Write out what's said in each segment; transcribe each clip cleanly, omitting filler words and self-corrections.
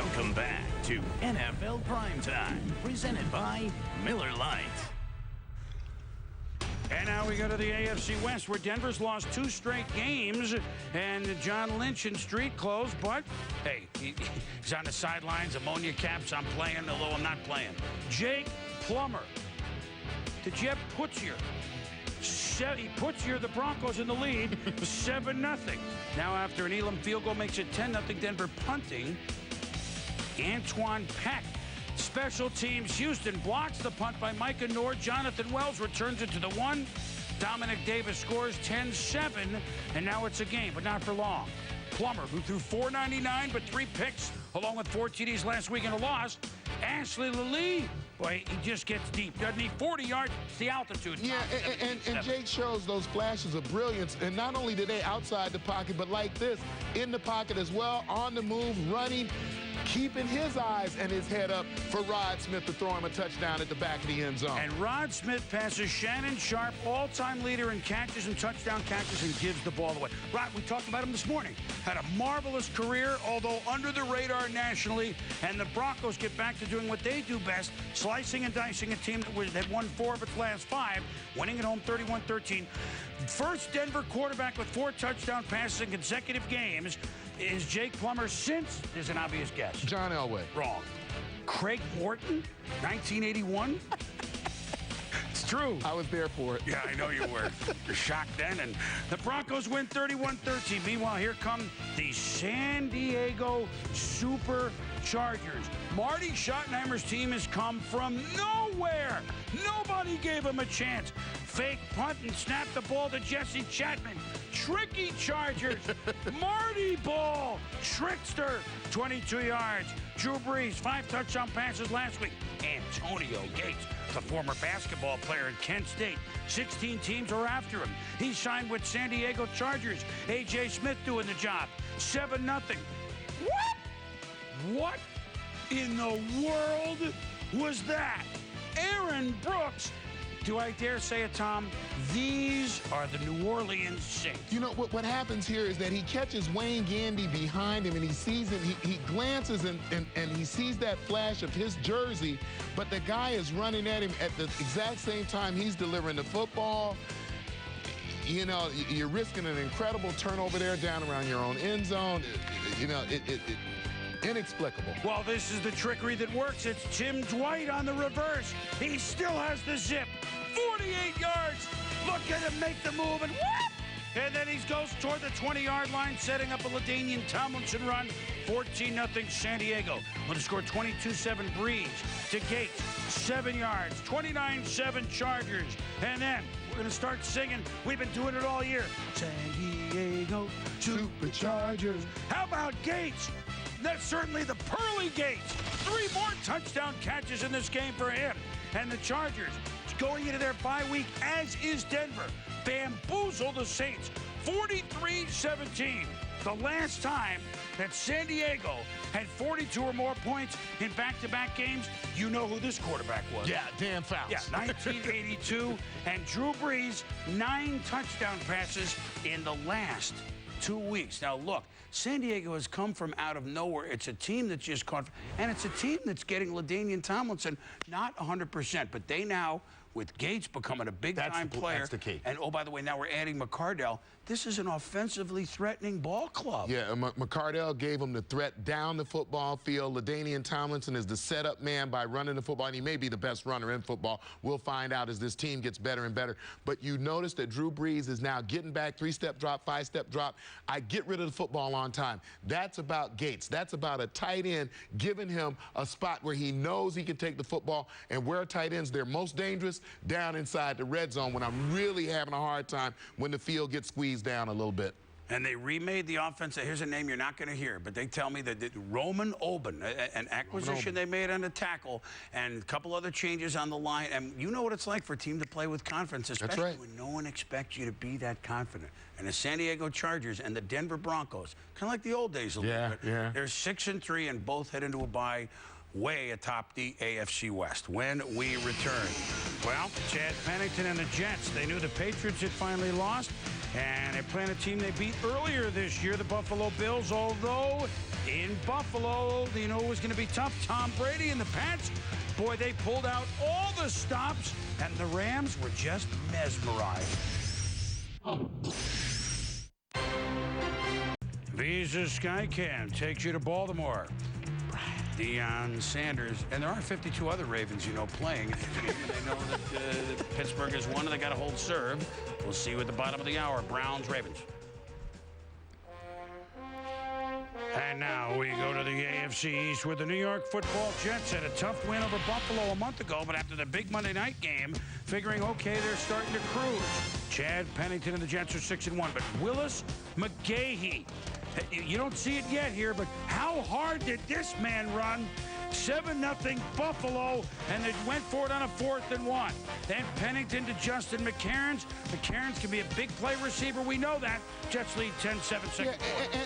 Welcome back to NFL Primetime, presented by Miller Lite. And now we go to the AFC West, where Denver's lost 2 straight games, and John Lynch in street clothes, but, hey, he's on the sidelines, ammonia caps, I'm playing, although I'm not playing. Jake Plummer to Jeb Putzier. He puts here the Broncos in the lead, 7-0. Now after an Elam field goal makes it 10-0 Denver punting. Antoine Peck. Special teams, Houston blocks the punt by Micah Nord. Jonathan Wells returns it to the 1. Dominic Davis scores 10-7, and now it's a game, but not for long. Plummer, who threw .499 but 3 picks, along with 4 TDs last week in a loss. Ashley Lee, boy, he just gets deep. Doesn't need 40 yards, it's the altitude. Yeah, and Jake shows those flashes of brilliance. And not only today outside the pocket, but like this, in the pocket as well, on the move, running, keeping his eyes and his head up for Rod Smith to throw him a touchdown at the back of the end zone. And Rod Smith passes Shannon Sharp, all-time leader in catches and touchdown catches, and gives the ball away. Rod, we talked about him this morning. Had a marvelous career, although under the radar nationally, and the Broncos get back to doing what they do best, slicing and dicing a team that had won 4 of its last 5, winning at home 31-13. First Denver quarterback with 4 touchdown passes in consecutive games is Jake Plummer since, there's an obvious guess. John Elway. Wrong. Craig Morton, 1981. It's true. I was there for it. Yeah, I know you were. You're shocked then. And the Broncos win 31-13. Meanwhile, here come the San Diego Superchargers. Marty Schottenheimer's team has come from nowhere. Nobody gave him a chance. Fake punt and snap the ball to Jesse Chapman. Tricky Chargers. Marty Ball. Trickster. 22 yards. Drew Brees, 5 touchdown passes last week. Antonio Gates, the former basketball player at Kent State. 16 teams are after him. He signed with San Diego Chargers. A.J. Smith doing the job. 7-0. What? What in the world was that? Aaron Brooks. Do I dare say it, Tom? These are the New Orleans Saints. You know, what happens here is that he catches Wayne Gandy behind him, and he sees it. He glances, and he sees that flash of his jersey, but the guy is running at him at the exact same time he's delivering the football. You know, you're risking an incredible turnover there down around your own end zone. You know, inexplicable. Well, this is the trickery that works. It's Tim Dwight on the reverse. He still has the zip. 48 yards. Look at him make the move, and whoop! And then he goes toward the 20-yard line, setting up a LaDainian Tomlinson run. 14-0 San Diego. Would have scored 22-7 Breeze to Gates. 7 yards. 29-7 Chargers. And then we're going to start singing. We've been doing it all year. San Diego Superchargers. How about Gates? That's certainly the pearly Gates. 3 more touchdown catches in this game for him. And the Chargers, going into their bye week, as is Denver, bamboozle the Saints. 43-17. The last time that San Diego had 42 or more points in back-to-back games, you know who this quarterback was. Yeah, Dan Fouts. Yeah, 1982. And Drew Brees, 9 touchdown passes in the last 2 weeks. Now, look, San Diego has come from out of nowhere. It's a team that's just caught, and it's a team that's getting LaDainian Tomlinson not 100%, but they now, with Gates becoming a big-time player. That's the key. And, oh, by the way, now we're adding McCardell. This is an offensively threatening ball club. Yeah, McCardell gave him the threat down the football field. LaDainian Tomlinson is the setup man by running the football, and he may be the best runner in football. We'll find out as this team gets better and better. But you notice that Drew Brees is now getting back, 3-step drop, 5-step drop. I get rid of the football on time. That's about Gates. That's about a tight end giving him a spot where he knows he can take the football. And where tight ends, they're most dangerous, down inside the red zone when I'm really having a hard time when the field gets squeezed down a little bit. And they remade the offense. Here's a name you're not going to hear, but they tell me that Roman Oben, an acquisition they made on the tackle, and a couple other changes on the line. And you know what it's like for a team to play with confidence, especially when no one expects you to be that confident. And the San Diego Chargers and the Denver Broncos, kind of like the old days a little bit. Yeah. They're 6-3 and both head into a bye way atop the AFC West. When we return, well, Chad Pennington and the Jets, they knew the Patriots had finally lost, And they're playing a team they beat earlier this year, the Buffalo Bills, although in Buffalo, you know it was going to be tough. Tom Brady and the Pats, boy, they pulled out all the stops, and the Rams were just mesmerized. Visa Skycam takes you to Baltimore. Deion Sanders, and there are 52 other Ravens, you know, playing. They know that Pittsburgh is one, and they got to hold serve. We'll see you at the bottom of the hour. Browns, Ravens. And now we go to the AFC East, where the New York Football Jets had a tough win over Buffalo a month ago, but after the big Monday night game, figuring, okay, they're starting to cruise. Chad Pennington and the Jets are 6-1, but Willis McGahee, you don't see it yet here, but how hard did this man run? 7-0 Buffalo, and they went for it on a 4th and 1. Then Pennington to Justin McCairns. McCairns can be a big play receiver. We know that. Jets lead 10-7. Yeah,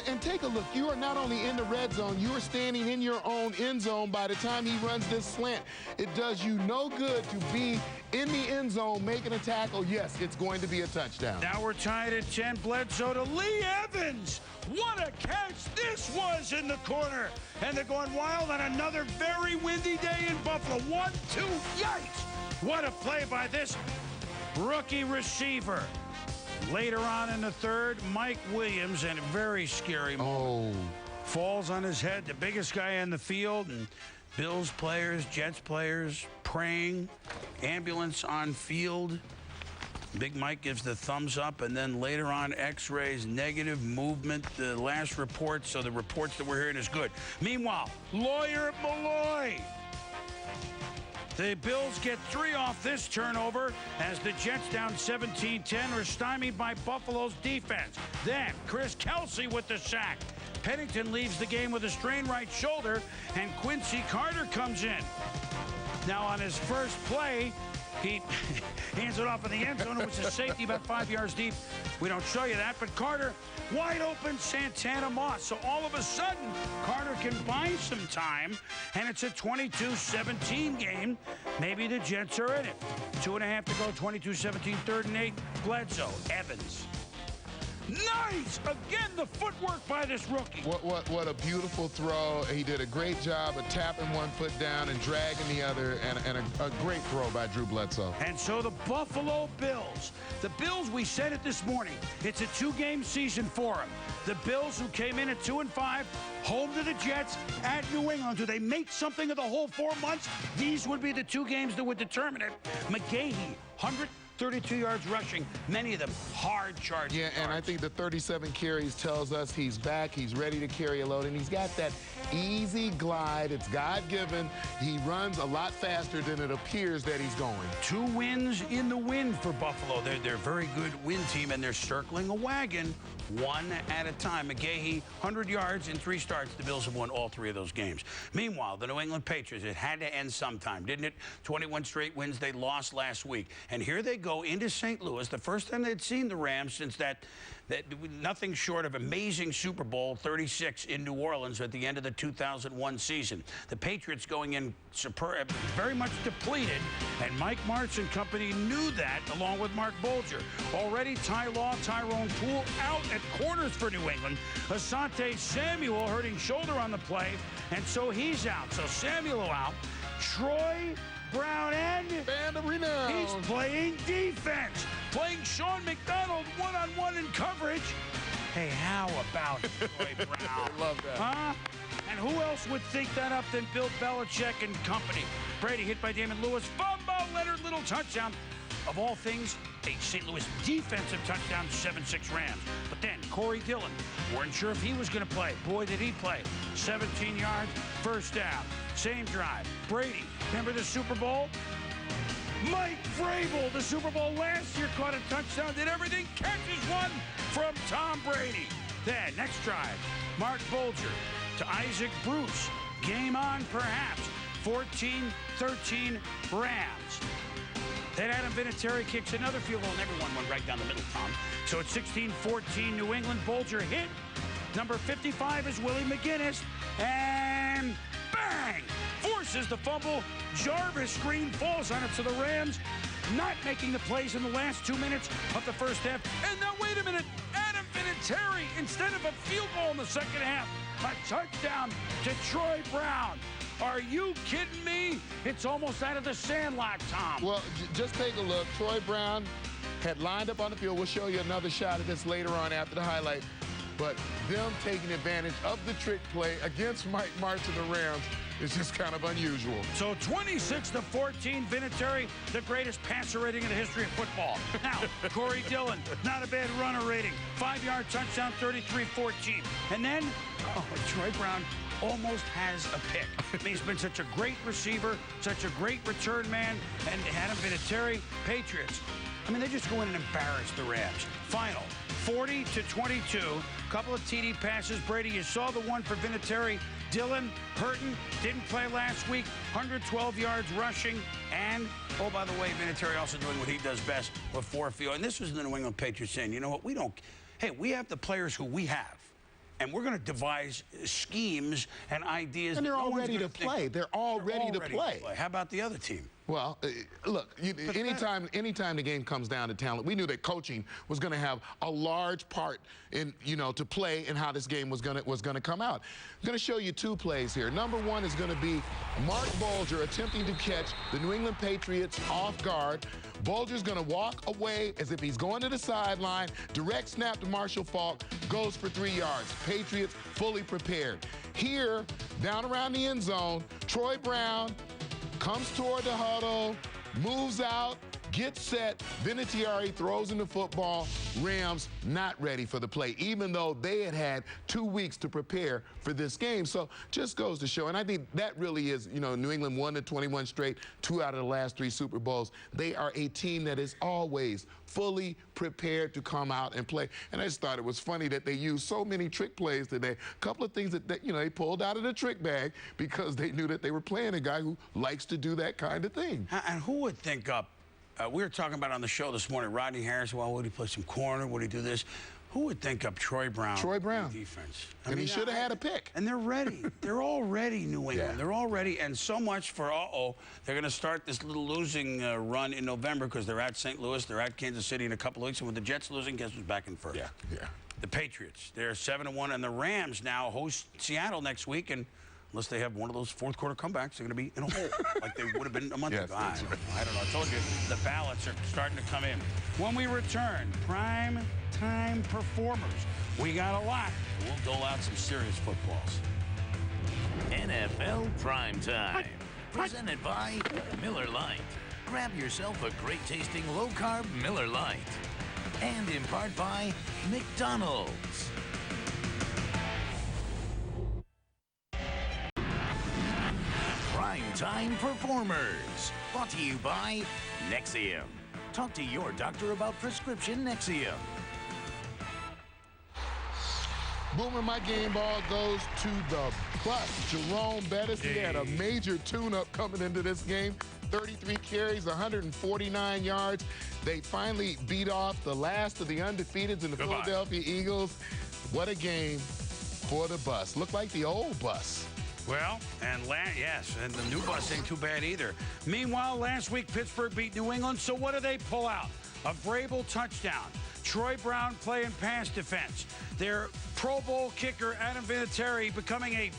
and take a look. You are not only in the red zone, you are standing in your own end zone by the time he runs this slant. It does you no good to be in the end zone making a tackle. Yes, it's going to be a touchdown. Now we're tied at 10. Bledsoe to Lee Evans. What a catch this was in the corner. And they're going wild on another very windy day in Buffalo. 1-2, yikes. What a play by this rookie receiver. Later on in the third, Mike Williams, and a very scary moment. Falls on his head, the biggest guy on the field, and Bills players, Jets players praying, ambulance on field. Big Mike gives the thumbs up, and then later on, x-rays, negative movement, the last report, so the reports that we're hearing is good. Meanwhile, Lawyer Malloy. The Bills get 3 off this turnover as the Jets down 17-10 are stymied by Buffalo's defense. Then Chris Kelsey with the sack. Pennington leaves the game with a strained right shoulder, and Quincy Carter comes in. Now on his first play, he hands it off in the end zone. It was a safety about 5 yards deep. We don't show you that, but Carter, wide open Santana Moss. So all of a sudden, Carter can buy some time, and it's a 22-17 game. Maybe the Jets are in it. 2.5 to go, 22-17, 3rd and 8. Bledsoe, Evans. Nice! Again, the footwork by this rookie. What a beautiful throw. He did a great job of tapping one foot down and dragging the other, and a great throw by Drew Bledsoe. And so the Buffalo Bills. The Bills, we said it this morning, it's a 2-game season for them. The Bills, who came in at 2-5, home to the Jets, at New England. Do they make something of the whole 4 months? These would be the 2 games that would determine it. McGahee, 132 yards rushing, many of them hard charges. Yeah, and I think the 37 carries tells us he's back, he's ready to carry a load, and he's got that easy glide. It's God-given. He runs a lot faster than it appears that he's going. 2 wins in the win for Buffalo. They're a very good win team, and they're circling a wagon 1 at a time. McGahee, 100 yards in 3 starts. The Bills have won all 3 of those games. Meanwhile, the New England Patriots, it had to end sometime, didn't it? 21 straight wins. They lost last week. And here they go into St. Louis, the first time they'd seen the Rams since that nothing short of amazing Super Bowl 36 in New Orleans at the end of the 2001 season. The Patriots going in superb, very much depleted, and Mike Martz and company knew that, along with Mark Bolger. Already Ty Law, Tyrone Poole out at corners for New England. Asante Samuel hurting shoulder on the play, and so he's out. So Samuel out. Troy Brown and Band of Renown. He's playing defense, playing Sean McDonald one-on-one in coverage. Hey, how about Troy Brown? I love that. Huh? And who else would think that up than Bill Belichick and company? Brady hit by Damon Lewis. Fumble, Leonard Little touchdown. Of all things, a St. Louis defensive touchdown, 7-6 Rams. But then Corey Dillon, weren't sure if he was going to play. Boy, did he play. 17 yards, first down. Same drive. Brady, remember the Super Bowl? Mike Vrabel, the Super Bowl last year, caught a touchdown, did everything, catches one from Tom Brady. Then, next drive, Mark Bolger to Isaac Bruce. Game on, perhaps. 14-13 Rams. Then Adam Vinatieri kicks another field goal, and everyone went right down the middle, Tom. So it's 16-14 New England. Bolger hit. Number 55 is Willie McGinnis. And bang! Forces the fumble. Jarvis Green falls on it. So the Rams not making the plays in the last 2 minutes of the first half. And now wait wait a minute. Adam Vinatieri, instead of a field goal in the second half, a touchdown to Troy Brown. Are you kidding me? It's almost out of the Sandlot, Tom. Well, just take a look. Troy Brown had lined up on the field. We'll show you another shot of this later on after the highlight. But them taking advantage of the trick play against Mike Martz of the Rams is just kind of unusual. So 26-14, Vinatieri, the greatest passer rating in the history of football. Now, Corey Dillon, not a bad runner rating. 5-yard touchdown, 33-14. And then, Troy Brown almost has a pick. I mean, he's been such a great receiver, such a great return man, and Adam Vinatieri, Patriots. I mean, they just go in and embarrass the Rams. Final, 40-22. Couple of TD passes. Brady, you saw the one for Vinatieri. Dillon, hurting, didn't play last week. 112 yards rushing. And, oh, by the way, Vinatieri also doing what he does best with 4 field. And this was the New England Patriots saying, you know what, we have the players who we have. And we're going to devise schemes and ideas. And they're all ready to play. They're all ready to play. How about the other team? Well, look, anytime the game comes down to talent, we knew that coaching was going to have a large part in, to play in how this game was going to come out. I'm going to show you 2 plays here. Number 1 is going to be Mark Bulger attempting to catch the New England Patriots off guard. Bulger's going to walk away as if he's going to the sideline. Direct snap to Marshall Faulk, goes for 3 yards. Patriots fully prepared. Here, down around the end zone, Troy Brown comes toward the huddle, moves out, gets set. Vinatieri throws in the football. Rams not ready for the play, even though they had 2 weeks to prepare for this game. So just goes to show, and I think that really is, New England won the 21 straight, 2 out of the last 3 Super Bowls. They are a team that is always fully prepared to come out and play. And I just thought it was funny that they used so many trick plays today. A couple of things that they pulled out of the trick bag because they knew that they were playing a guy who likes to do that kind of thing. And who would think up? We were talking about on the show this morning, Rodney Harris, well, would he play some corner? Would he do this? Who would think up Troy Brown? Troy Brown. Defense. And he should have had a pick. And they're ready. They're all ready, New England. Yeah. They're all ready. And so much for, they're going to start this little losing run in November because they're at St. Louis, they're at Kansas City in a couple of weeks. And with the Jets losing, guess who's back in first? Yeah. The Patriots. They're 7-1, and the Rams now host Seattle next week. And unless they have one of those fourth-quarter comebacks, they're going to be in a hole like they would have been a month ago. I don't know. I told you, the ballots are starting to come in. When we return, prime time performers. We got a lot. We'll dole out some serious footballs. NFL Primetime. Presented by Miller Lite. Grab yourself a great-tasting low-carb Miller Lite. And in part by McDonald's. Primetime Performers. Brought to you by Nexium. Talk to your doctor about prescription Nexium. Boomer, my game ball goes to the bus. Jerome Bettis, he had a major tune-up coming into this game. 33 carries, 149 yards. They finally beat off the last of the undefeateds in the Philadelphia Eagles. What a game for the bus. Looked like the old bus. Well, and yes, and the new bus ain't too bad either. Meanwhile, last week, Pittsburgh beat New England, so what do they pull out? A Vrabel touchdown. Troy Brown playing pass defense. Their Pro Bowl kicker, Adam Vinatieri, becoming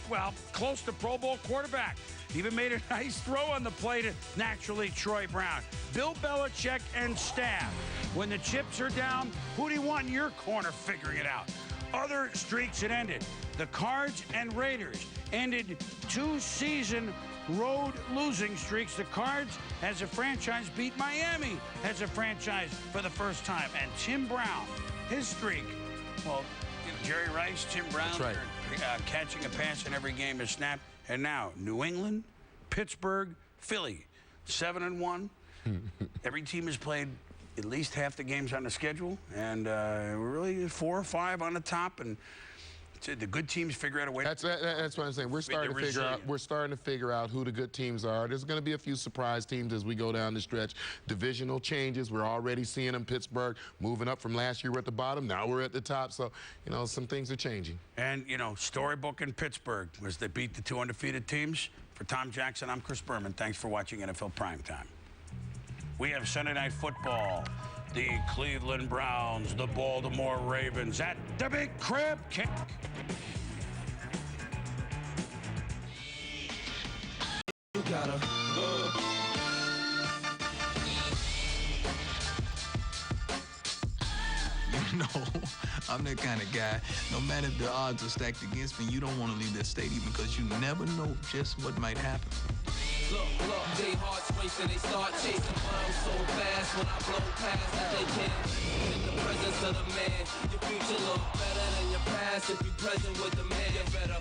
close to Pro Bowl quarterback. Even made a nice throw on the play to, naturally, Troy Brown. Bill Belichick and staff. When the chips are down, who do you want in your corner figuring it out? Other streaks that ended. The Cards and Raiders ended 2-season road losing streaks. The Cards, as a franchise, beat Miami as a franchise for the first time. And Tim Brown, his streak, Jerry Rice, Tim Brown, catching a pass in every game is snapped. And now, New England, Pittsburgh, Philly, 7-1. Every team has played at least half the games on the schedule, and we're really 4 or 5 on the top, and the good teams figure out a way. That's what I'm saying. We're starting to figure out who the good teams are. There's going to be a few surprise teams as we go down the stretch. Divisional changes. We're already seeing them. Pittsburgh moving up from last year. We're at the bottom. Now we're at the top. So, some things are changing. And, storybook in Pittsburgh was they beat the 2 undefeated teams. For Tom Jackson, I'm Chris Berman. Thanks for watching NFL Primetime. We have Sunday Night Football. The Cleveland Browns, the Baltimore Ravens at the Big Crib Kick. You gotta You know, I'm that kind of guy. No matter if the odds are stacked against me, you don't want to leave that stadium because you never know just what might happen. look, they hearts racing, they start chasing clowns so fast when I blow past that they can't. In the presence of the man, your future look better than your past. If you present with the man, you better.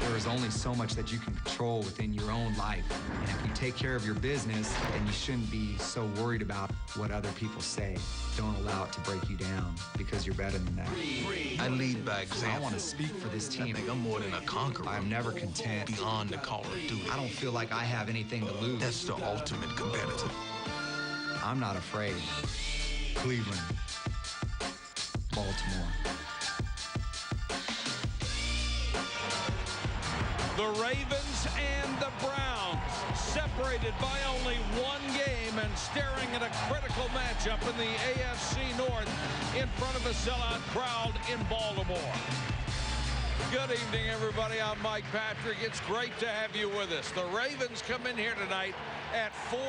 There is only so much that you can control within your own life. And if you take care of your business, then you shouldn't be so worried about what other people say. Don't allow it to break you down because you're better than that. I lead by example. I want to speak for this team. I think I'm more than a conqueror. I'm never content. Beyond the call of duty. I don't feel like I have anything to lose. That's the ultimate competitor. I'm not afraid. Cleveland, Baltimore. The Ravens and the Browns separated by only one game and staring at a critical matchup in the AFC North in front of a sellout crowd in Baltimore. Good evening, everybody. I'm Mike Patrick. It's great to have you with us. The Ravens come in here tonight at 4-3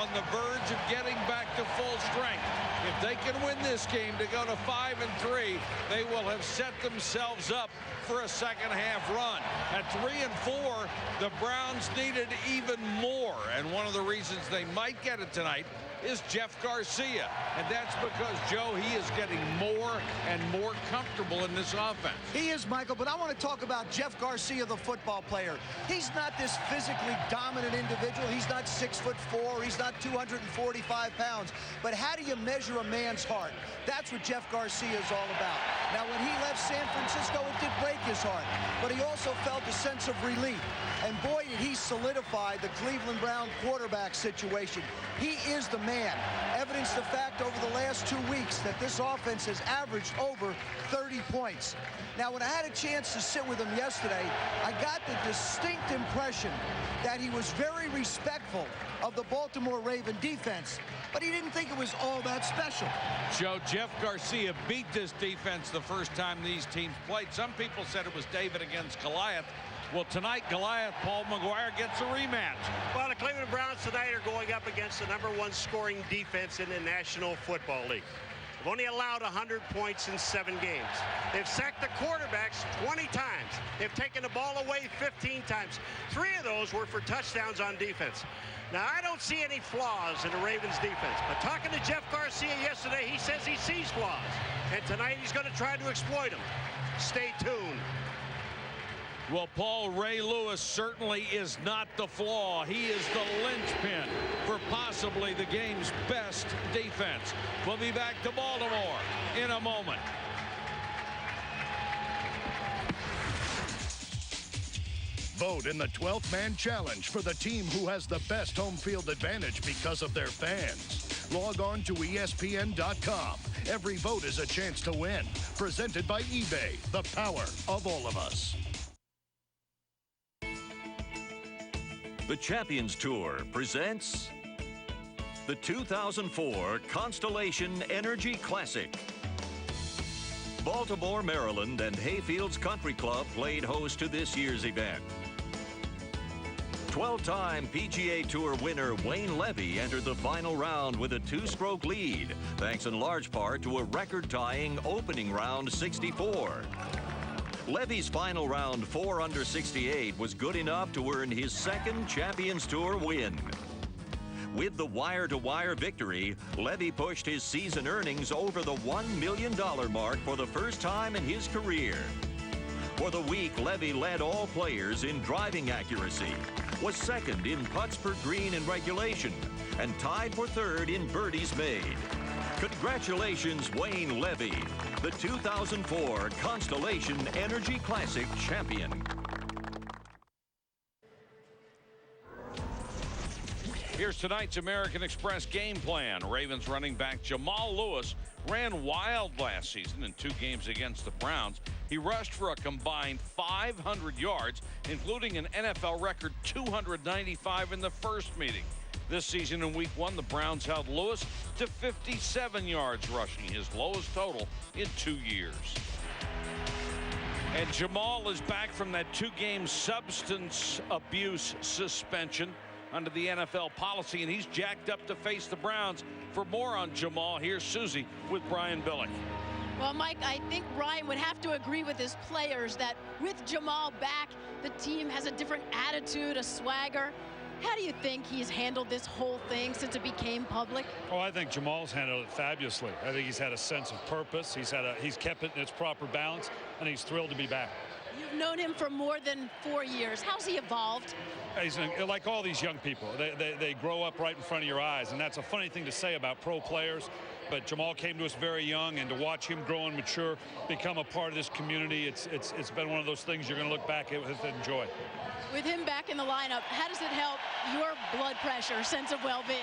on the verge of getting back to full strength. If they can win this game to go to 5-3, they will have set themselves up for a second half run. At 3-4, the Browns needed even more, and one of the reasons they might get it tonight is Jeff Garcia, and that's because, Joe, he is getting more and more comfortable in this offense. He is, Michael, but I want to talk about Jeff Garcia, the football player. He's not this physically dominant individual. He's not 6'4". He's not 245 pounds. But how do you measure a man's heart? That's what Jeff Garcia is all about. Now, when he left San Francisco, it did break his heart, but he also felt a sense of relief. And boy, did he solidify the Cleveland Brown quarterback situation. He is the man. Evidence the fact over the last 2 weeks that this offense has averaged over 30 points. Now, when I had a chance to sit with him yesterday, I got the distinct impression that he was very respectful of the Baltimore Raven defense, but he didn't think it was all that special. Joe, Jeff Garcia beat this defense the first time these teams played. Some people said it was David against Goliath. Well, tonight, Goliath, Paul McGuire, gets a rematch. Well, the Cleveland Browns tonight are going up against the #1 scoring defense in the National Football League. They've only allowed 100 points in 7 games. They've sacked the quarterbacks 20 times. They've taken the ball away 15 times. 3 of those were for touchdowns on defense. Now, I don't see any flaws in the Ravens defense, but talking to Jeff Garcia yesterday, he says he sees flaws. And tonight he's going to try to exploit them. Stay tuned. Well, Paul, Ray Lewis certainly is not the flaw. He is the linchpin for possibly the game's best defense. We'll be back to Baltimore in a moment. Vote in the 12th Man Challenge for the team who has the best home field advantage because of their fans. Log on to espn.com. Every vote is a chance to win. Presented by eBay, the power of all of us. The Champions Tour presents the 2004 Constellation Energy Classic. Baltimore, Maryland, and Hayfields Country Club played host to this year's event. 12-time PGA Tour winner Wayne Levy entered the final round with a 2-stroke lead, thanks in large part to a record-tying opening round 64. Levy's final round 4 under 68 was good enough to earn his 2nd Champions Tour win. With the wire-to-wire victory, Levy pushed his season earnings over the $1 million mark for the first time in his career. For the week, Levy led all players in driving accuracy, was 2nd in putts per green in regulation, and tied for 3rd in birdies made. Congratulations, Wayne Levy, the 2004 Constellation Energy Classic champion. Here's tonight's American Express game plan. Ravens running back Jamal Lewis ran wild last season in 2 games against the Browns. He rushed for a combined 500 yards, including an NFL record 295 in the first meeting. This season in Week 1, the Browns held Lewis to 57 yards rushing, his lowest total in 2 years. And Jamal is back from that 2-game substance abuse suspension under the NFL policy, and he's jacked up to face the Browns. For more on Jamal, here's Susie with Brian Billick. Well, Mike, I think Brian would have to agree with his players that with Jamal back, the team has a different attitude, a swagger. How do you think he's handled this whole thing since it became public? Oh, I think Jamal's handled it fabulously. I think he's had a sense of purpose. He's kept it in its proper balance, and he's thrilled to be back. You've known him for more than 4 years. How's he evolved? He's like all these young people. They grow up right in front of your eyes, and that's a funny thing to say about pro players. But Jamal came to us very young, and to watch him grow and mature, become a part of this community, it's been one of those things you're going to look back at with and enjoy. With him back in the lineup, how does it help your blood pressure, sense of well-being?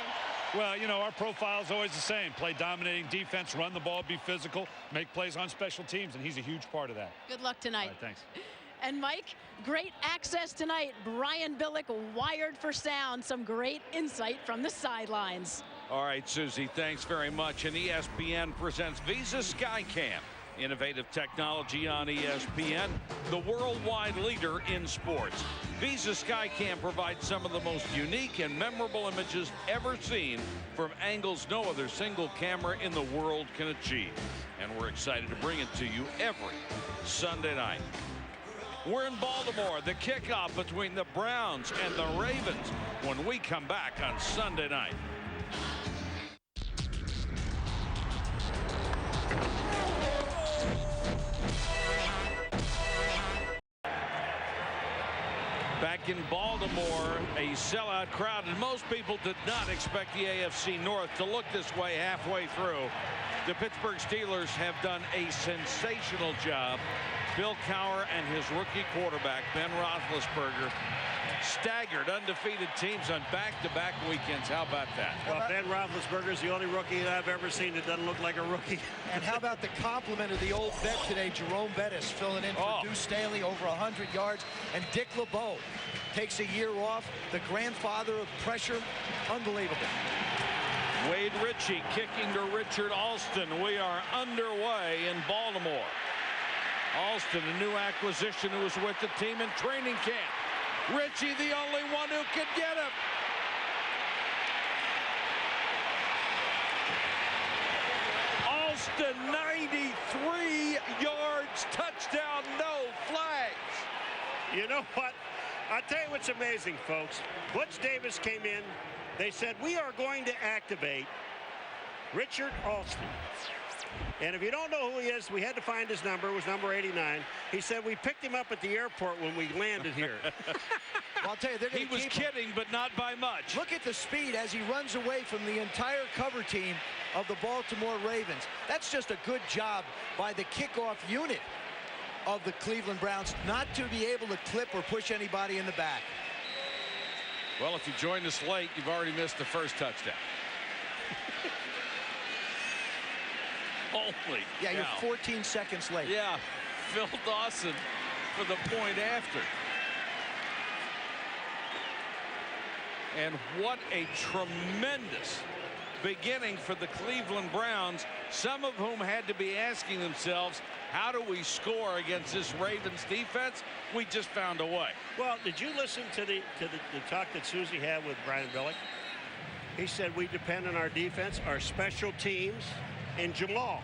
Well, you know, our profile is always the same. Play dominating defense, run the ball, be physical, make plays on special teams, and he's a huge part of that. Good luck tonight. All right, thanks. And Mike, great access tonight. Brian Billick wired for sound. Some great insight from the sidelines. All right, Susie, thanks very much. And ESPN presents Visa SkyCam. Innovative technology on ESPN, the worldwide leader in sports. Visa SkyCam provides some of the most unique and memorable images ever seen from angles no other single camera in the world can achieve. And we're excited to bring it to you every Sunday night. We're in Baltimore, the kickoff between the Browns and the Ravens when we come back on Sunday night. Back in Baltimore, a sellout crowd, and most people did not expect the AFC North to look this way halfway through. The Pittsburgh Steelers have done a sensational job. Bill Cowher and his rookie quarterback, Ben Roethlisberger, staggered undefeated teams on back-to-back weekends. How about that? Well, Ben Roethlisberger is the only rookie that I've ever seen that doesn't look like a rookie. And how about the compliment of the old vet today, Jerome Bettis, filling in for Deuce Staley, over 100 yards. And Dick LeBeau takes a year off, the grandfather of pressure. Unbelievable. Wade Ritchie kicking to Richard Alston. We are underway in Baltimore. Alston, a new acquisition who was with the team in training camp. Ritchie, the only one who could get him. Alston, 93 yards, touchdown, no flags. You know what? I'll tell you what's amazing, folks. Butch Davis came in. They said, we are going to activate Richard Alston. And if you don't know who he is, we had to find his number. It was number 89. He said we picked him up at the airport when we landed here. Well, I'll tell you, they're going to He was kidding, but not by much. Look at the speed as he runs away from the entire cover team of the Baltimore Ravens. That's just a good job by the kickoff unit of the Cleveland Browns not to be able to clip or push anybody in the back. Well, if you joined us late, you've already missed the first touchdown. Holy Yeah, cow. you're 14 seconds late. Yeah, Phil Dawson for the point after. And what a tremendous beginning for the Cleveland Browns, some of whom had to be asking themselves, how do we score against this Ravens defense? We just found a way. Well, did you listen to the talk that Susie had with Brian Billick? He said we depend on our defense, our special teams, and Jamal.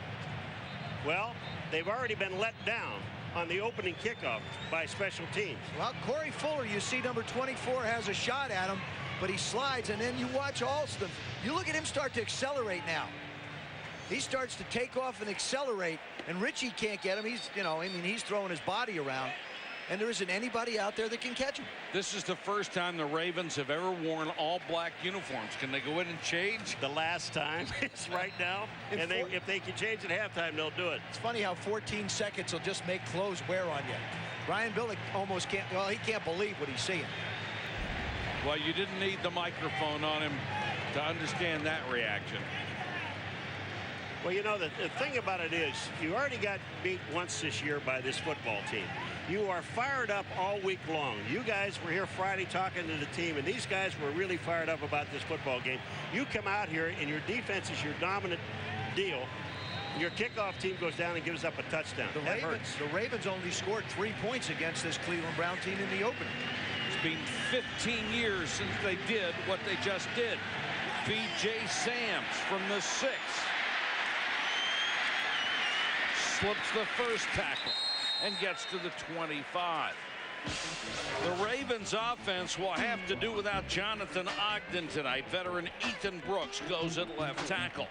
Well, they've already been let down on the opening kickoff by special teams. Well, Corey Fuller, you see number 24 has a shot at him, but he slides, and then you watch Alston. You look at him start to accelerate now. He starts to take off and accelerate, and Ritchie can't get him. He's, you know, I mean, he's throwing his body around, and there isn't anybody out there that can catch him. This is the first time the Ravens have ever worn all black uniforms. Can they go in and change? The last time is right now, and if they can change at halftime, they'll do it. It's funny how 14 seconds will just make clothes wear on you. Brian Billick almost can't, well, he can't believe what he's seeing. Well, you didn't need the microphone on him to understand that reaction. Well, you know, the thing about it is you already got beat once this year by this football team. You are fired up all week long. You guys were here Friday talking to the team, and these guys were really fired up about this football game. You come out here, and your defense is your dominant deal. Your kickoff team goes down and gives up a touchdown. The Ravens only scored 3 points against this Cleveland Brown team in the opener. It's been 15 years since they did what they just did. B.J. Sams from the 6. Slips the first tackle and gets to the 25. The Ravens offense will have to do without Jonathan Ogden tonight. Veteran Ethan Brooks goes at left tackle.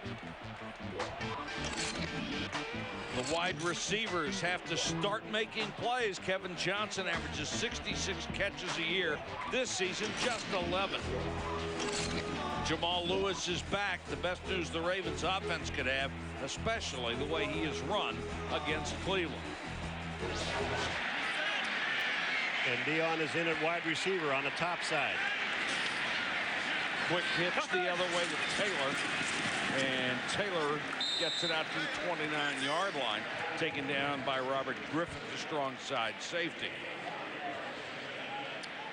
The wide receivers have to start making plays. Kevin Johnson averages 66 catches a year. This season, just 11. Jamal Lewis is back. The best news the Ravens offense could have, especially the way he is run against Cleveland. And Neion is in at wide receiver on the top side. Quick pitch the other way to Taylor. And Taylor gets it out to the 29-yard line, taken down by Robert Griffin, the strong side safety.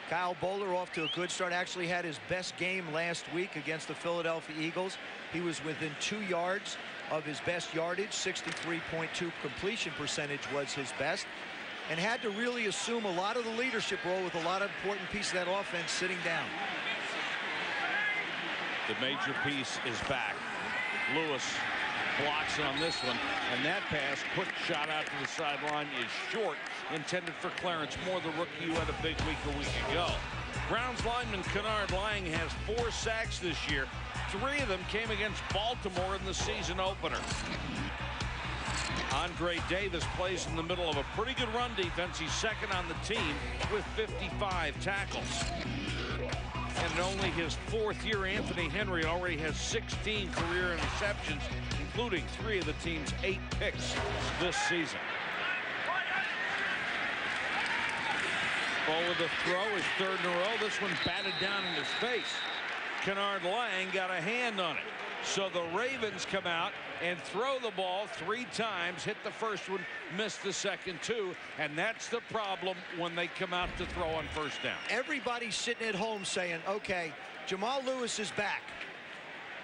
Kyle Bowler off to a good start. Actually had his best game last week against the Philadelphia Eagles. He was within 2 yards of his best yardage. 63.2 completion percentage was his best, and had to really assume a lot of the leadership role with a lot of important pieces of that offense sitting down. The major piece is back. Lewis blocks on this one, and that pass, quick shot out to the sideline, is short, intended for Clarence Moore, the rookie who had a big week a week ago. Browns lineman Kennard Lang has 4 sacks this year. 3 of them came against Baltimore in the season opener. Andre Davis plays in the middle of a pretty good run defense. He's second on the team with 55 tackles. And in only his 4th year, Anthony Henry already has 16 career interceptions, including 3 of the team's 8 picks this season. Ball with the throw is 3rd in a row. This one batted down in his face. Kennard Lang got a hand on it. So the Ravens come out and throw the ball 3 times, hit the first one, missed the second 2, and that's the problem when they come out to throw on first down. Everybody's sitting at home saying, okay, Jamal Lewis is back.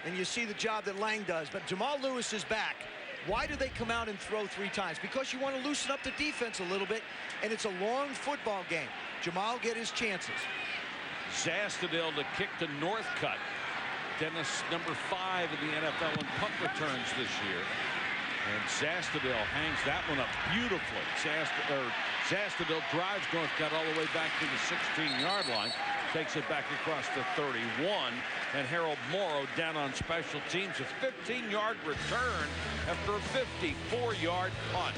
And you see the job that Lang does, but Jamal Lewis is back. Why do they come out and throw 3 times? Because you want to loosen up the defense a little bit, and it's a long football game. Jamal get his chances. Zastudil to kick to Northcutt. Dennis, number 5 in the NFL in punt returns this year. And Zastudil hangs that one up beautifully. Zastudil drives Northcutt all the way back to the 16-yard line. Takes it back across the 31. And Harold Morrow down on special teams. A 15-yard return after a 54-yard punt.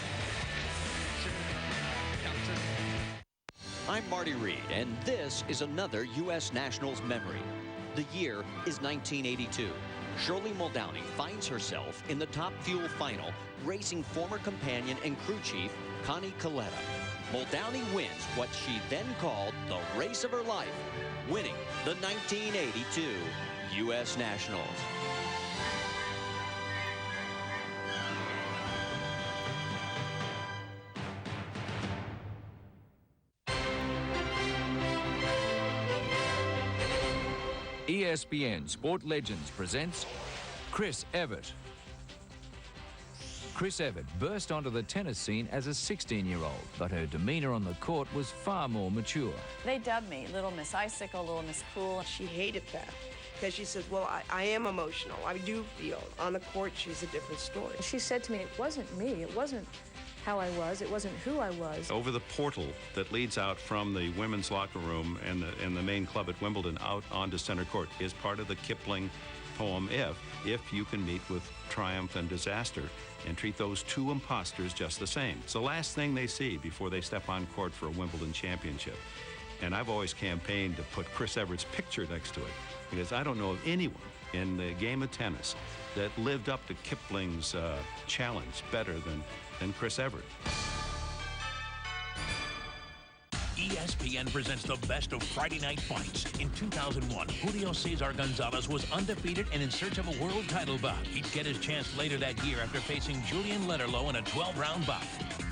I'm Marty Reed, and this is another U.S. Nationals memory. The year is 1982. Shirley Muldowney finds herself in the Top Fuel final, racing former companion and crew chief Connie Coletta. Muldowney wins what she then called the race of her life, winning the 1982 U.S. Nationals. ESPN Sport Legends presents Chris Evert. Chris Evert burst onto the tennis scene as a 16-year-old, but her demeanor on the court was far more mature. They dubbed me Little Miss Icicle, Little Miss Cool. She hated that because she says, well, I am emotional. I do feel. On the court, she's a different story. She said to me, it wasn't me. It wasn't how I was. It wasn't who I was. Over the portal that leads out from the women's locker room and the main club at Wimbledon out onto center court is part of the Kipling poem, If you can meet with triumph and disaster and treat those 2 imposters just the same. It's the last thing they see before they step on court for a Wimbledon championship. And I've always campaigned to put Chris Everett's picture next to it, because I don't know of anyone in the game of tennis that lived up to Kipling's challenge better than Chris Evert. ESPN ESPN presents the best of Friday night fights. In 2001, Julio Cesar Gonzalez was undefeated and in search of a world title bout. He'd get his chance later that year after facing Julian Lederloh in a 12-round bout.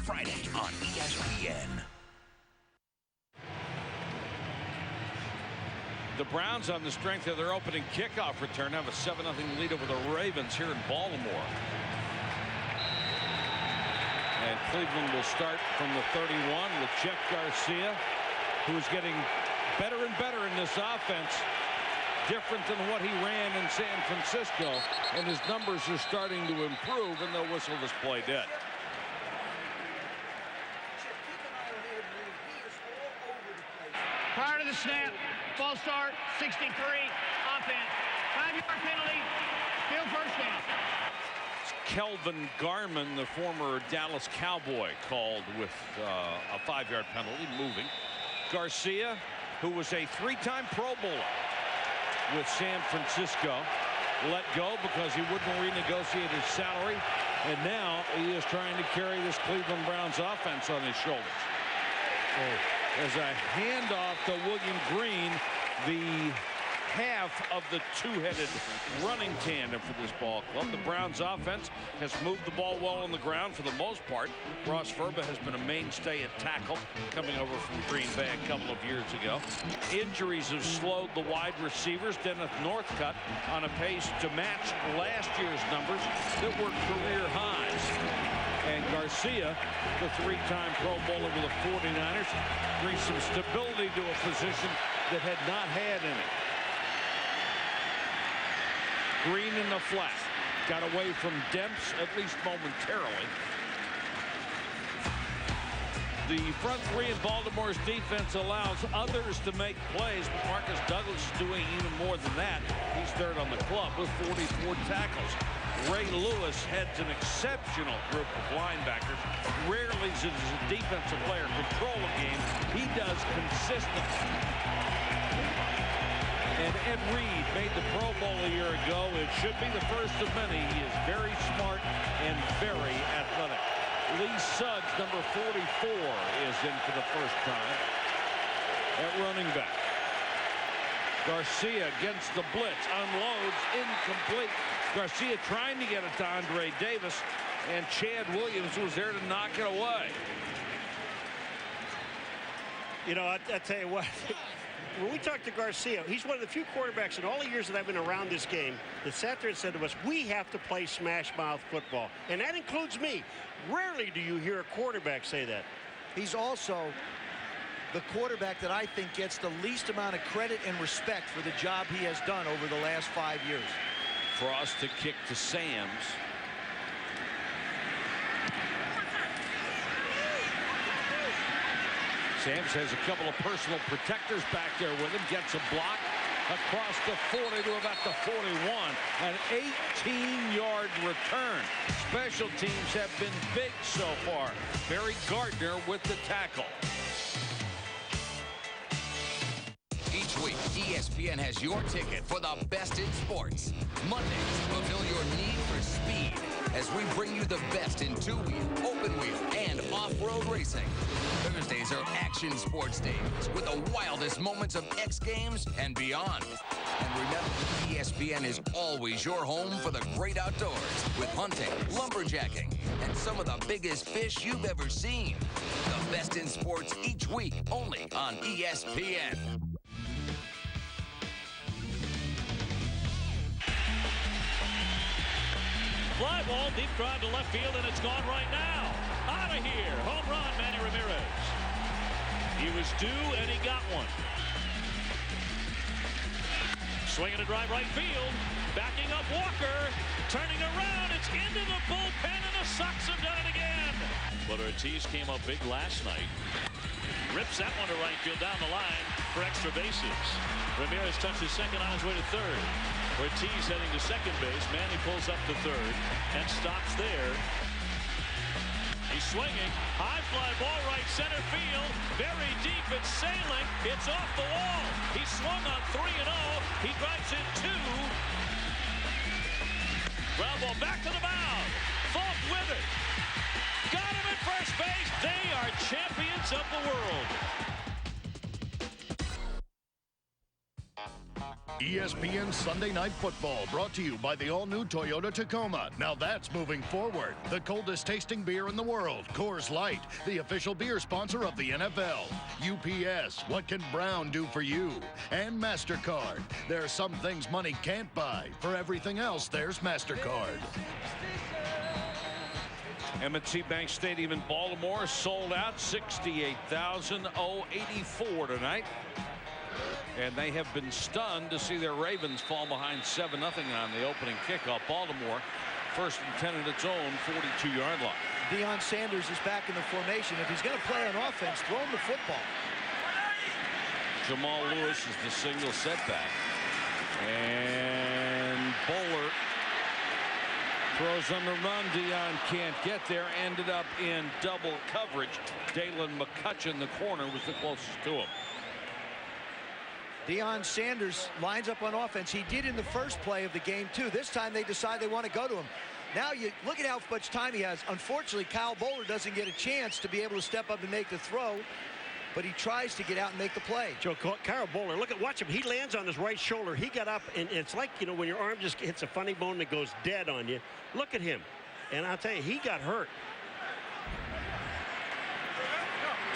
Friday on ESPN. The Browns, on the strength of their opening kickoff return, have a 7-0 lead over the Ravens here in Baltimore. And Cleveland will start from the 31 with Jeff Garcia, who is getting better and better in this offense. Different than what he ran in San Francisco, and his numbers are starting to improve, and they'll whistle this play dead. Prior to the snap, false start, 63, offense. 5-yard penalty, field first down. Kelvin Garman, the former Dallas Cowboy, called with a 5-yard penalty, moving. Garcia, who was a 3-time Pro Bowler with San Francisco, let go because he wouldn't renegotiate his salary, and now he is trying to carry this Cleveland Browns offense on his shoulders. As a handoff to William Green, the half of the two-headed running tandem for this ball club. The Browns offense has moved the ball well on the ground for the most part. Ross Verba has been a mainstay at tackle, coming over from Green Bay a couple of years ago. Injuries have slowed the wide receivers. Dennis Northcutt on a pace to match last year's numbers that were career highs. And Garcia, the 3-time Pro Bowler with the 49ers, brings some stability to a position that had not had any. Green in the flat. Got away from Demps, at least momentarily. The front three in Baltimore's defense allows others to make plays, but Marcus Douglas is doing even more than that. He's third on the club with 44 tackles. Ray Lewis heads an exceptional group of linebackers. Rarely does a defensive player control a game. He does consistently. And Ed Reed made the Pro Bowl a year ago. It should be the first of many. He is very smart and very athletic. Lee Suggs, number 44, is in for the first time at running back. Garcia against the blitz, unloads, incomplete. Garcia trying to get it to Andre Davis, and Chad Williams was there to knock it away. You know, I tell you what, when we talk to Garcia, he's one of the few quarterbacks in all the years that I've been around this game that sat there and said to us, we have to play smash mouth football. And that includes me. Rarely do you hear a quarterback say that. He's also the quarterback that I think gets the least amount of credit and respect for the job he has done over the last 5 years. Frost to kick to Sams. Sams has a couple of personal protectors back there with him. Gets a block across the 40 to about the 41. An 18-yard return. Special teams have been big so far. Barry Gardner with the tackle. Each week, ESPN has your ticket for the best in sports. Mondays, fulfill your need for speed as we bring you the best in two-wheel, open-wheel, and off-road racing. Thursdays are action sports days with the wildest moments of X Games and beyond. And remember, ESPN is always your home for the great outdoors with hunting, lumberjacking, and some of the biggest fish you've ever seen. The best in sports each week, only on ESPN. Fly ball, deep drive to left field, and it's gone right now. Out of here. Home run, Manny Ramirez. He was due, and he got one. Swinging a drive right field. Backing up Walker. Turning around. It's into the bullpen, and the Sox have done it again. But Ortiz came up big last night. Rips that one to right field down the line for extra bases. Ramirez touches second on his way to third. Ortiz heading to second base. Manny pulls up to third and stops there. He's swinging. High fly ball right center field. Very deep. It's sailing. It's off the wall. He swung on 3-0. He drives in 2. Ground ball back to the mound. Falk with it. Got him at first base. They are champions of the world. ESPN Sunday Night Football, brought to you by the all-new Toyota Tacoma. Now that's moving forward. The coldest tasting beer in the world, Coors Light, the official beer sponsor of the NFL. UPS, what can Brown do for you? And MasterCard. There are some things money can't buy. For everything else, there's MasterCard. M&T Bank Stadium in Baltimore sold out, 68,084 tonight. And they have been stunned to see their Ravens fall behind 7-0 on the opening kickoff. Baltimore, 1st and 10 at its own 42-yard line. Deion Sanders is back in the formation. If he's going to play on offense, throw him the football. Jamal Lewis is the single setback. And Bowler throws on the run. Deion can't get there. Ended up in double coverage. Dalen McCutcheon, the corner, was the closest to him. Deion Sanders lines up on offense. He did in the first play of the game, too. This time they decide they want to go to him. Now you look at how much time he has. Unfortunately, Kyle Bowler doesn't get a chance to be able to step up and make the throw, but he tries to get out and make the play. Joe, Kyle Bowler, watch him. He lands on his right shoulder. He got up, and it's like, you know, when your arm just hits a funny bone that goes dead on you. Look at him. And I'll tell you, he got hurt.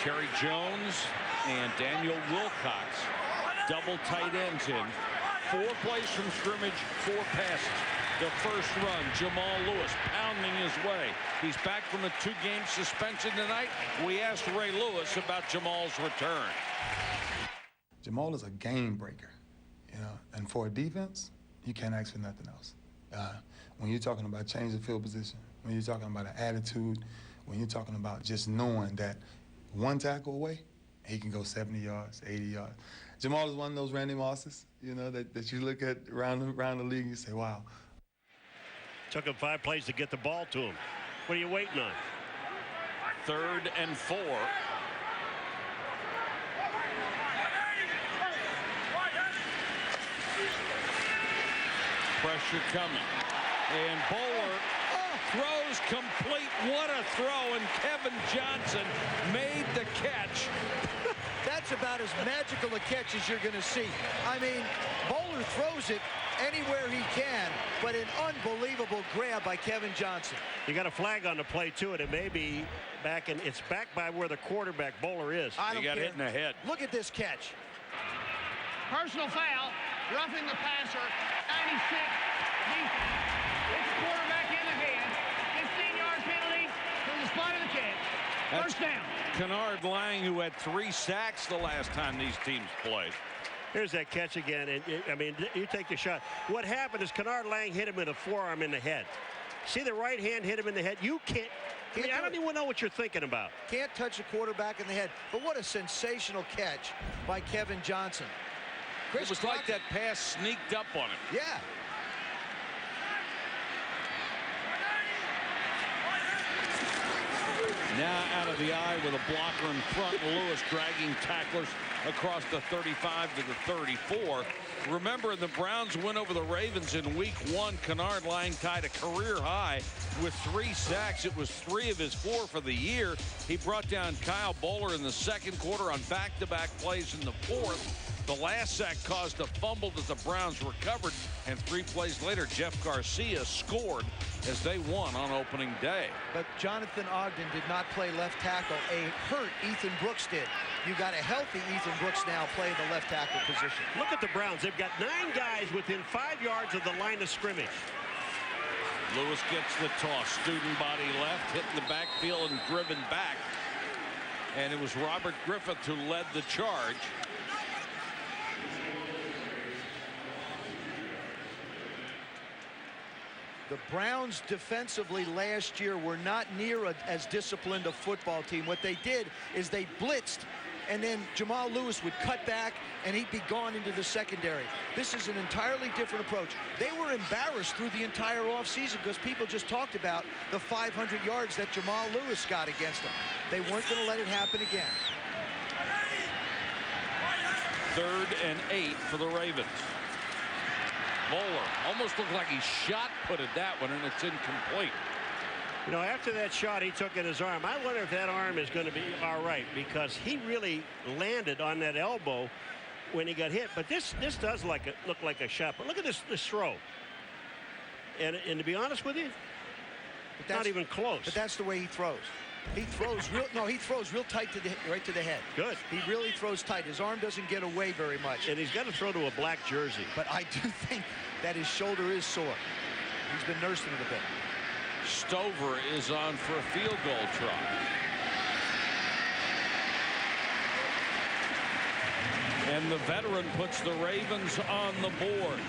Terry Jones and Daniel Wilcox, double tight ends in. 4 plays from scrimmage, 4 passes. The first run, Jamal Lewis pounding his way. He's back from a 2-game suspension tonight. We asked Ray Lewis about Jamal's return. Jamal is a game breaker, you know, and for a defense, you can't ask for nothing else. When you're talking about change of field position, when you're talking about an attitude, when you're talking about just knowing that one tackle away, he can go 70 yards, 80 yards. Jamal is one of those Randy Mosses, you know, that you look at around the league and you say, wow. Took him 5 plays to get the ball to him. What are you waiting on? 3rd and 4. Pressure coming. And Bowler throws complete. What a throw. And Kevin Johnson made the catch. That's about as magical a catch as you're going to see. I mean, Bowler throws it anywhere he can, but an unbelievable grab by Kevin Johnson. You got a flag on the play, too, and it may be back, and it's back by where the quarterback Bowler is. He got hit in the head. Look at this catch. Personal foul, roughing the passer, 96, defense. It's quarterback in the head. 15-yard penalty from the spot of the catch. First down. Kennard Lang, who had 3 sacks the last time these teams played. Here's that catch again, and I mean, you take the shot. What happened is Kennard Lang hit him with a forearm in the head. See the right hand hit him in the head. You can't. I don't even know what you're thinking about. Can't touch the quarterback in the head. But what a sensational catch by Kevin Johnson. It was like that pass sneaked up on him. Yeah. Now out of the eye with a blocker in front. Lewis dragging tacklers across the 35 to the 34. Remember, the Browns win over the Ravens in week 1. Kennard Lang tied a career high with 3 sacks. It was 3 of his 4 for the year. He brought down Kyle Bowler in the 2nd quarter on back-to-back plays in the 4th. The last sack caused a fumble that the Browns recovered, and 3 plays later, Jeff Garcia scored as they won on opening day. But Jonathan Ogden did not play left tackle. A hurt Ethan Brooks did. You got a healthy Ethan Brooks now playing the left tackle position. Look at the Browns. They've got 9 guys within 5 yards of the line of scrimmage. Lewis gets the toss. Student body left, hit in the backfield and driven back. And it was Robert Griffith who led the charge. The Browns defensively last year were not near as disciplined a football team. What they did is they blitzed, and then Jamal Lewis would cut back, and he'd be gone into the secondary. This is an entirely different approach. They were embarrassed through the entire offseason because people just talked about the 500 yards that Jamal Lewis got against them. They weren't going to let it happen again. 3rd and 8 for the Ravens. Bowler almost looked like he shot putted that one, and it's incomplete. You know, after that shot he took in his arm, I wonder if that arm is going to be all right, because he really landed on that elbow when he got hit. But this does look like a shot. But look at this throw. And to be honest with you, not even close. But that's the way he throws. He throws real tight right to the head. Good. He really throws tight. His arm doesn't get away very much. And he's got to throw to a black jersey. But I do think that his shoulder is sore. He's been nursing it a bit. Stover is on for a field goal try. And the veteran puts the Ravens on the board.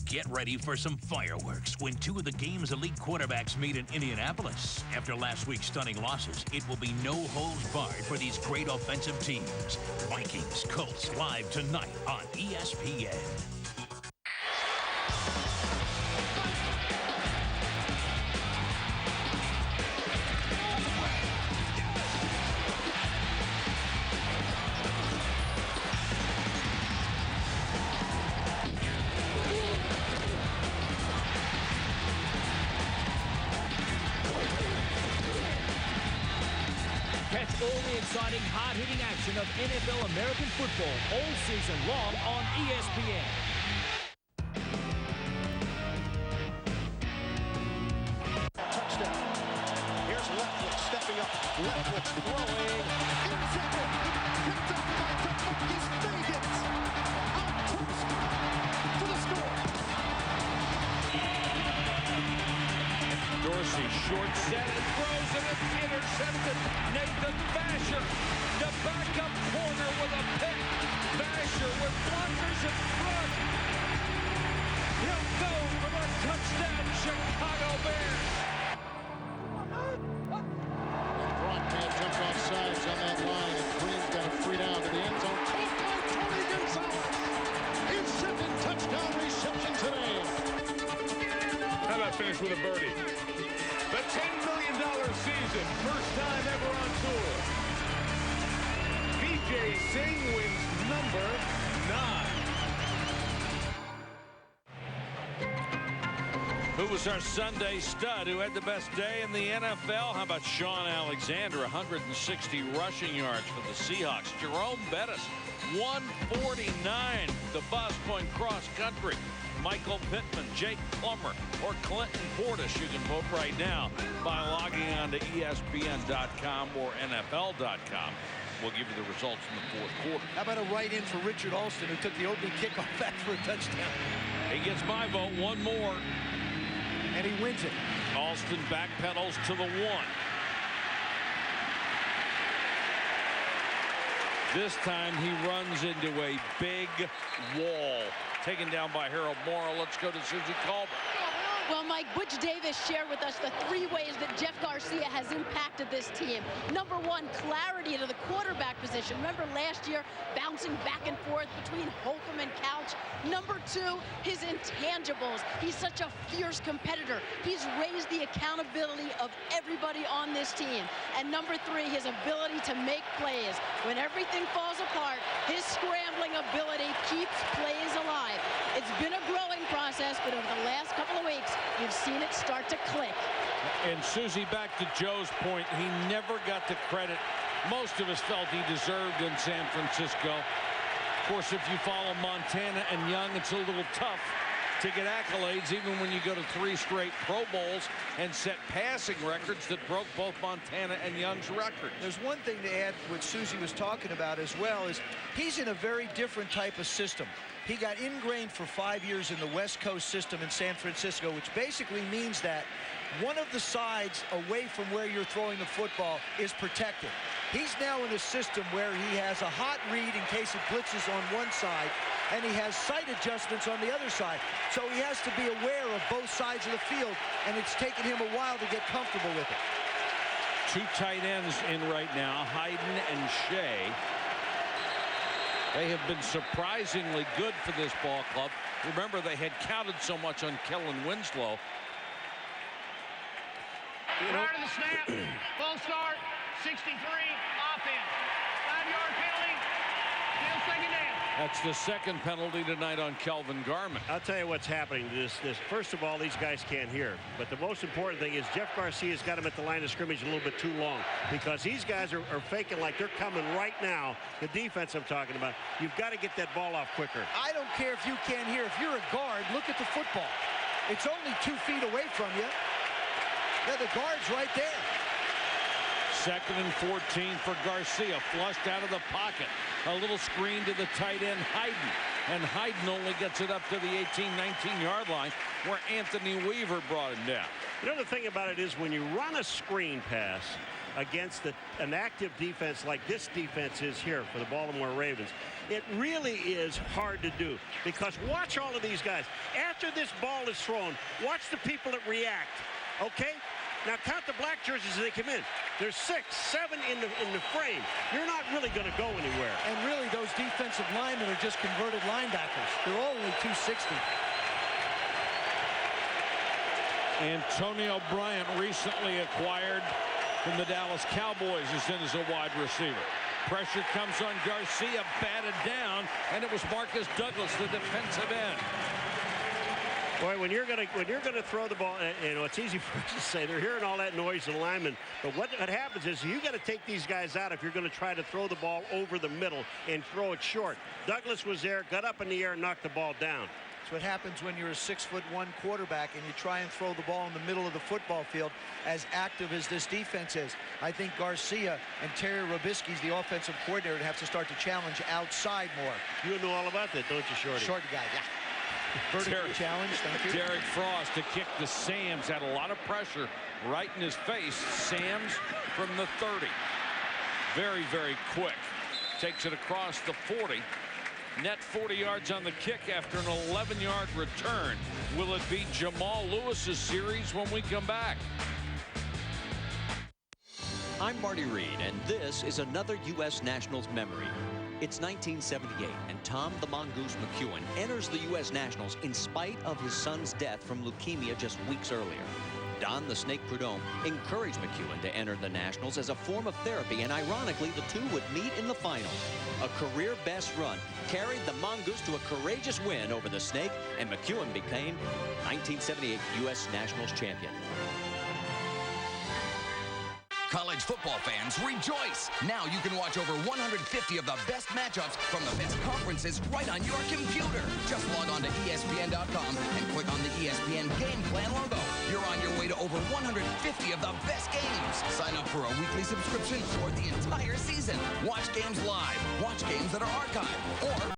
Get ready for some fireworks when two of the game's elite quarterbacks meet in Indianapolis. After last week's stunning losses, it will be no holds barred for these great offensive teams. Vikings, Colts live tonight on ESPN. Exciting, hard-hitting action of NFL American football all season long on ESPN. Touchdown. Here's Leftwich stepping up. Leftwich throwing. Intercepted. Picked up by the Monkeys. Vegas. On course for the score. Dorsey short set and throws and it's intercepted. Nathan Vasher, the backup corner with a pick. Vasher with blockers in front. He'll go for the touchdown, Chicago Bears. Broadcast jumps off sides on that line, and Green's got a free down to the end zone. Caught by Tony Gonzalez. His second touchdown reception today. How about finish with a birdie? The $10 million season, first time ever on tour. DJ Singh wins number 9. Who was our Sunday stud? Who had the best day in the NFL? How about Sean Alexander, 160 rushing yards for the Seahawks. Jerome Bettis, 149, the Bus Point Cross Country. Michael Pittman, Jake Plummer, or Clinton Portis. You can vote right now by logging on to ESPN.com or NFL.com. We'll give you the results in the fourth quarter. How about a right in for Richard Alston, who took the opening kickoff back for a touchdown? He gets my vote, one more. And he wins it. Alston backpedals to the one. This time he runs into a big wall. Taken down by Harold Morrow. Let's go to Susie Colbert. Well, Mike, Butch Davis shared with us the three ways that Jeff Garcia has impacted this team. Number one, clarity to the quarterback position. Remember last year, bouncing back and forth between Holcomb and Couch. Number two, his intangibles. He's such a fierce competitor. He's raised the accountability of everybody on this team. And number three, his ability to make plays. When everything falls apart, his scrambling ability keeps plays alive. It's been a growing process, but over the last couple of weeks, you've seen it start to click. And Susie, back to Joe's point, he never got the credit most of us felt he deserved in San Francisco. Of course, if you follow Montana and Young, it's a little tough to get accolades, even when you go to 3 straight Pro Bowls and set passing records that broke both Montana and Young's records. There's one thing to add, what Susie was talking about as well, is he's in a very different type of system. He got ingrained for 5 years in the West Coast system in San Francisco, which basically means that one of the sides away from where you're throwing the football is protected. He's now in a system where he has a hot read in case it blitzes on one side, and he has sight adjustments on the other side. So he has to be aware of both sides of the field, and it's taken him a while to get comfortable with it. 2 tight ends in right now, Hayden and Shea. They have been surprisingly good for this ball club. Remember, they had counted so much on Kellen Winslow. Prior to the snap, full start, 63, offense. 5-yard penalty, still second down. That's the second penalty tonight on Kelvin Garment. I'll tell you what's happening. First of all, these guys can't hear. But the most important thing is Jeff Garcia's got him at the line of scrimmage a little bit too long, because these guys are faking like they're coming right now. The defense I'm talking about. You've got to get that ball off quicker. I don't care if you can't hear. If you're a guard, look at the football. It's only 2 feet away from you. Yeah, the guard's right there. 2nd and 14 for Garcia, flushed out of the pocket. A little screen to the tight end, Hayden. And Hayden only gets it up to the 18-19-yard line, where Anthony Weaver brought him down. You know, the thing about it is when you run a screen pass against an active defense like this defense is here for the Baltimore Ravens, it really is hard to do, because watch all of these guys. After this ball is thrown, watch the people that react, okay? Now count the black jerseys as they come in. There's 6, 7 in the frame. You're not really going to go anywhere. And really, those defensive linemen are just converted linebackers. They're only 260. Antonio Bryant, recently acquired from the Dallas Cowboys, is in as a wide receiver. Pressure comes on Garcia, batted down, and it was Marcus Douglas, the defensive end. Boy, when you're gonna throw the ball, you know, it's easy for us to say they're hearing all that noise, the linemen. But what happens is you got to take these guys out if you're going to try to throw the ball over the middle and throw it short. Douglas was there, got up in the air, and knocked the ball down. That's what happens when you're a 6'1" quarterback and you try and throw the ball in the middle of the football field, as active as this defense is. I think Garcia and Terry Robisky's the offensive coordinator to have to start to challenge outside more. You know all about that, don't you, Shorty? Shorty guy, yeah. Vertical challenge, thank you. Derek Frost to kick to Sams, had a lot of pressure right in his face. Sams from the 30. Very, very quick. Takes it across the 40. Net 40 yards on the kick after an 11-yard return. Will it be Jamal Lewis's series when we come back? I'm Marty Reed, and this is another U.S. Nationals memory. It's 1978, and Tom the Mongoose McEwen enters the U.S. Nationals in spite of his son's death from leukemia just weeks earlier. Don the Snake Prudhomme encouraged McEwen to enter the Nationals as a form of therapy, and ironically, the two would meet in the final. A career best run carried the Mongoose to a courageous win over the Snake, and McEwen became 1978 U.S. Nationals champion. College football fans, rejoice! Now you can watch over 150 of the best matchups from the best conferences right on your computer. Just log on to espn.com and click on the ESPN Game Plan logo. You're on your way to over 150 of the best games. Sign up for a weekly subscription for the entire season. Watch games live, watch games that are archived, or